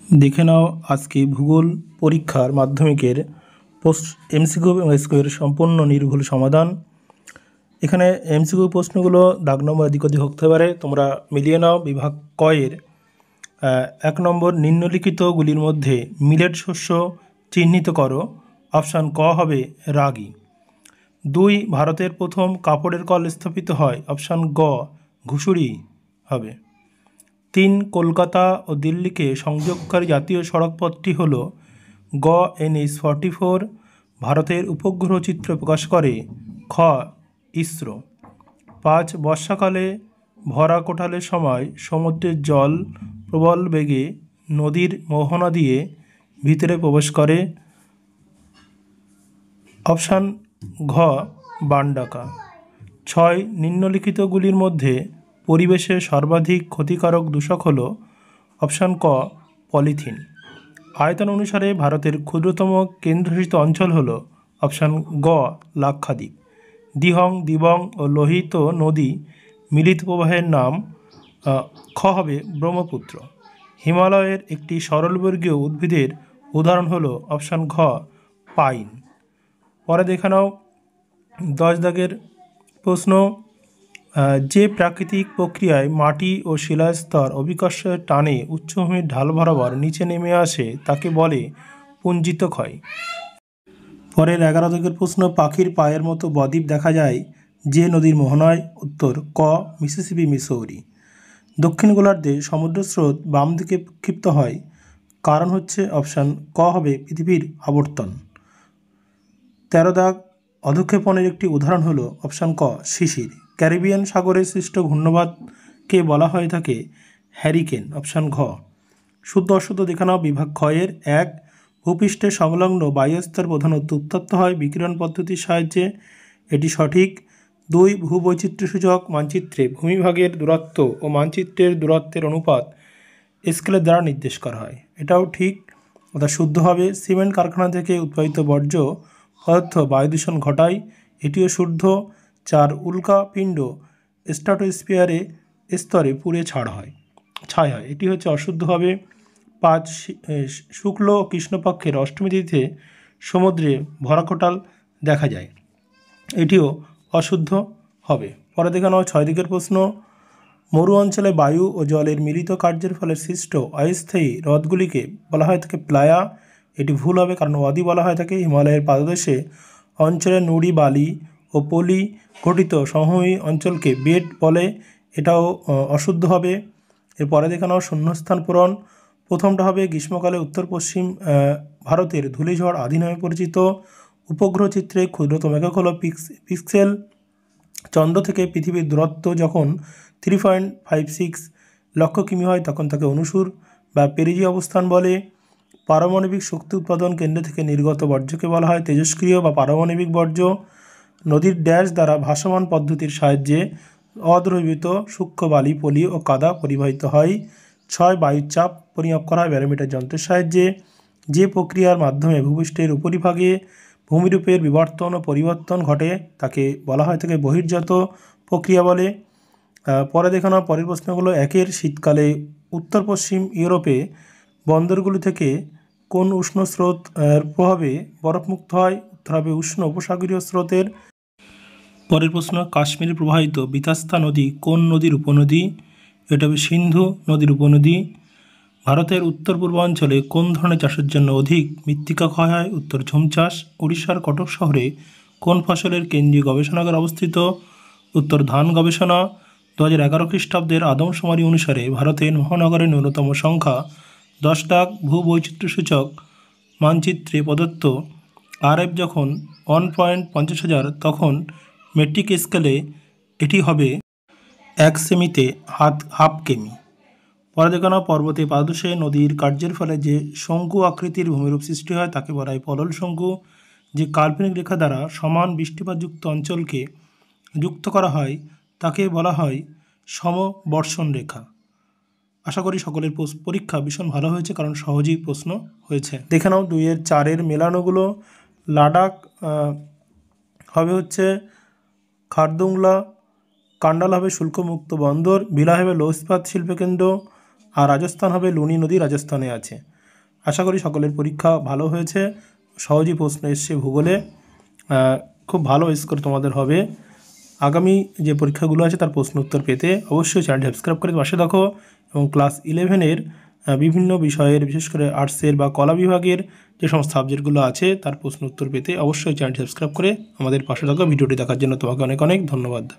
দেখে নাও আজকে ভূগোল পরীক্ষার মাধ্যমিকের এমসিকিউ এবং এসকিউ এর সম্পূর্ণ নির্ভুল সমাধান। এখানে এমসিকিউ প্রশ্নগুলো দাগ নম্বর এদিক ওদিক হতে পারে, তোমরা মিলিয়ে নাও। বিভাগ কয়ের 1 নম্বর, নিম্নলিখিতগুলির মধ্যে মিলেট শস্য চিহ্নিত করো। অপশান ক হবে রাগি। 2, ভারতের প্রথম কাপড়ের কল স্থাপিত হয়। অপশান গ ঘুষুরি হবে। 3, কলকাতা ও দিল্লিকে সংযোগকারী জাতীয় সড়কপথটি হল গ NH-44। ভারতের উপগ্রহ চিত্র প্রকাশ করে খ ইসরো। 5, বর্ষাকালে ভরা কোটালের সময় সমুদ্রের জল প্রবল বেগে নদীর মোহনা দিয়ে ভিতরে প্রবেশ করে। অপশান ঘ বানডাকা। 6, নিম্নলিখিতগুলির মধ্যে পরিবেশের সর্বাধিক ক্ষতিকারক দূষক হল। অপশান ক পলিথিন। আয়তন অনুসারে ভারতের ক্ষুদ্রতম কেন্দ্রশাসিত অঞ্চল হল। অপশান গ লাক্ষাদ্বীপ। দিহং, দিবং ও লোহিত নদী মিলিত প্রবাহের নাম। খ হবে ব্রহ্মপুত্র। হিমালয়ের একটি সরলবর্গীয় উদ্ভিদের উদাহরণ হল। অপশান ঘ পাইন। পরে দেখে নাও 10 দাগের প্রশ্ন। যে প্রাকৃতিক প্রক্রিয়ায় মাটি ও শিলাস্তর অভিকর্ষের টানে উচ্চভূমির ঢাল বরাবর নিচে নেমে আসে তাকে বলে পুঞ্জিত ক্ষয়। পরের 11 দাগের প্রশ্ন, পাখির পায়ের মতো বদ্বীপ দেখা যায় যে নদীর মোহনায়। উত্তর ক মিসিসিপি, মিসৌরি। দক্ষিণ গোলার্ধে সমুদ্র স্রোত বাম দিকে ক্ষিপ্ত হয়, কারণ হচ্ছে। অপশান ক হবে পৃথিবীর আবর্তন। 13 দাগ, অধঃক্ষেপণের একটি উদাহরণ হলো। অপশান ক শিশির। ক্যারিবিয়ান সাগরে সৃষ্ট ঘূর্ণবাদকে বলা হয়ে থাকে হ্যারিকেন। অপশান ঘ। শুদ্ধ অশুদ্ধ দেখে নাও। বিভাগ ক্ষয়ের 1, ভূপৃষ্ঠের সংলগ্ন বায়ুস্তর প্রধানত উত্তপ্ত হয় বিকিরণ পদ্ধতির সাহায্যে। এটি সঠিক। 2, ভূবৈচিত্র্যসূচক মানচিত্রে ভূমিভাগের দূরত্ব ও মানচিত্রের দূরত্বের অনুপাত স্কেলের দ্বারা নির্দেশ করা হয়। এটাও ঠিক, অর্থাৎ শুদ্ধ হবে। সিমেন্ট কারখানা থেকে উৎপাদিত বর্জ্য পদার্থ বায়ু দূষণ ঘটায়। এটিও শুদ্ধ। 4, উল্কাপিণ্ড স্ট্র্যাটোস্ফিয়ারে স্তরে পুড়ে ছাই হয়। এটি হচ্ছে অশুদ্ধ হবে। 5, শুক্ল ও কৃষ্ণপক্ষের অষ্টমী তিথিতে সমুদ্রে ভরা কোটাল দেখা যায়। এটিও অশুদ্ধ হবে। পরে দেখে নাও 6 দিকের প্রশ্ন। মরু অঞ্চলে বায়ু ও জলের মিলিত কার্যের ফলে সৃষ্ট অস্থায়ী হ্রদগুলিকে বলা হয় থাকে প্লায়া। এটি ভুল হবে, কারণ ওয়াদি বলা হয় থাকে হিমালয়ের পাদদেশে অঞ্চলে নুড়ি, বালি ও পলি গঠিত সমভূমি অঞ্চলকে বেড বলে। এটাও অশুদ্ধ হবে। এরপরে দেখে নাও শূন্যস্থান পূরণ। প্রথমটা হবে গ্রীষ্মকালে উত্তর পশ্চিম ভারতের ধূলিঝড় আদি নামে পরিচিত। উপগ্রহ চিত্রে ক্ষুদ্রতম একক হল পিক্সেল। চন্দ্র থেকে পৃথিবীর দূরত্ব যখন 3.56 লক্ষ কিমি হয় তখন তাকে অনুসুর বা পেরিজি অবস্থান বলে। পারমাণবিক শক্তি উৎপাদন কেন্দ্র থেকে নির্গত বর্জ্যকে বলা হয় তেজস্ক্রিয় বা পারমাণবিক বর্জ্য। নদীর ড্যাশ দ্বারা ভাসমান পদ্ধতির সাহায্যে অদ্রবীভূত সূক্ষ্ম বালি, পলি ও কাদা পরিবাহিত হয়। 6, বায়ুর চাপ পরিমাপ করা হয় ব্যারোমিটার যন্ত্রের সাহায্যে। যে প্রক্রিয়ার মাধ্যমে ভূপৃষ্ঠের উপরিভাগে ভূমিরূপের বিবর্তন ও পরিবর্তন ঘটে তাকে বলা হয় থাকে বহির্জাত প্রক্রিয়া বলে। পরে দেখে নাও পরের প্রশ্নগুলো। 1, শীতকালে উত্তর পশ্চিম ইউরোপে বন্দরগুলি থেকে কোন উষ্ণ স্রোত প্রভাবে বরফমুক্ত হয়। উত্তর হবে উষ্ণ উপসাগরীয় স্রোতের। পরের প্রশ্ন, কাশ্মীরে প্রবাহিত বিতাস্তা নদী কোন নদীর উপনদী। এটা হবে সিন্ধু নদীর উপনদী। ভারতের উত্তর পূর্বাঞ্চলে কোন ধরনের চাষের জন্য অধিক মৃত্তিকা ক্ষয় হয়। উত্তর ঝুম চাষ। উড়িষ্যার কটক শহরে কোন ফসলের কেন্দ্রীয় গবেষণাগার অবস্থিত। উত্তর ধান গবেষণা। 2011 খ্রিস্টাব্দের আদমশুমারি অনুসারে ভারতের মহানগরের ন্যূনতম সংখ্যা 10 লাখ। ভূবৈচিত্র্যসূচক মানচিত্রে প্রদত্ত RF যখন 1.50,000 তখন মেট্রিক স্কেলে এটি হবে 1 সেমিতে হাফ কেমি। পরে দেখে নাও পর্বতে পাদদেশে নদীর কার্যের ফলে যে শঙ্কু আকৃতির ভূমিরূপ সৃষ্টি হয় তাকে বলা হয় পলল শঙ্কু। যে কাল্পনিক রেখা দ্বারা সমান বৃষ্টিপাতযুক্ত অঞ্চলকে যুক্ত করা হয় তাকে বলা হয় সমবর্ষণ রেখা। আশা করি সকলের পরীক্ষা ভীষণ ভালো হয়েছে, কারণ সহজেই প্রশ্ন হয়েছে। দেখে নাও 2 এর 4 এর মেলানোগুলো। লাদাখ হবে হচ্ছে খারদুংলা। কান্ডাল হবে শুল্কমুক্ত বন্দর। ভিলা হবে লৌহ ইস্পাত শিল্পকেন্দ্র। আর রাজস্থান হবে লুনি নদী রাজস্থানে আছে। আশা করি সকলের পরীক্ষা ভালো হয়েছে, সহজই প্রশ্ন এসছে ভূগোলে, খুব ভালো স্কোর তোমাদের হবে। আগামী যে পরীক্ষাগুলো আছে তার প্রশ্ন উত্তর পেতে অবশ্যই চ্যানেলটি সাবস্ক্রাইব করে পাশে দেখো, এবং ক্লাস 11-এর বিভিন্ন বিষয়ের, বিশেষ করে আর্টসের বা কলা বিভাগের যে সমস্ত সাবজেক্টগুলো আছে তার প্রশ্ন উত্তর পেতে অবশ্যই চ্যানেলটি সাবস্ক্রাইব করে আমাদের পাশে থাকো। ভিডিওটি দেখার জন্য তোমাকে অনেক অনেক ধন্যবাদ।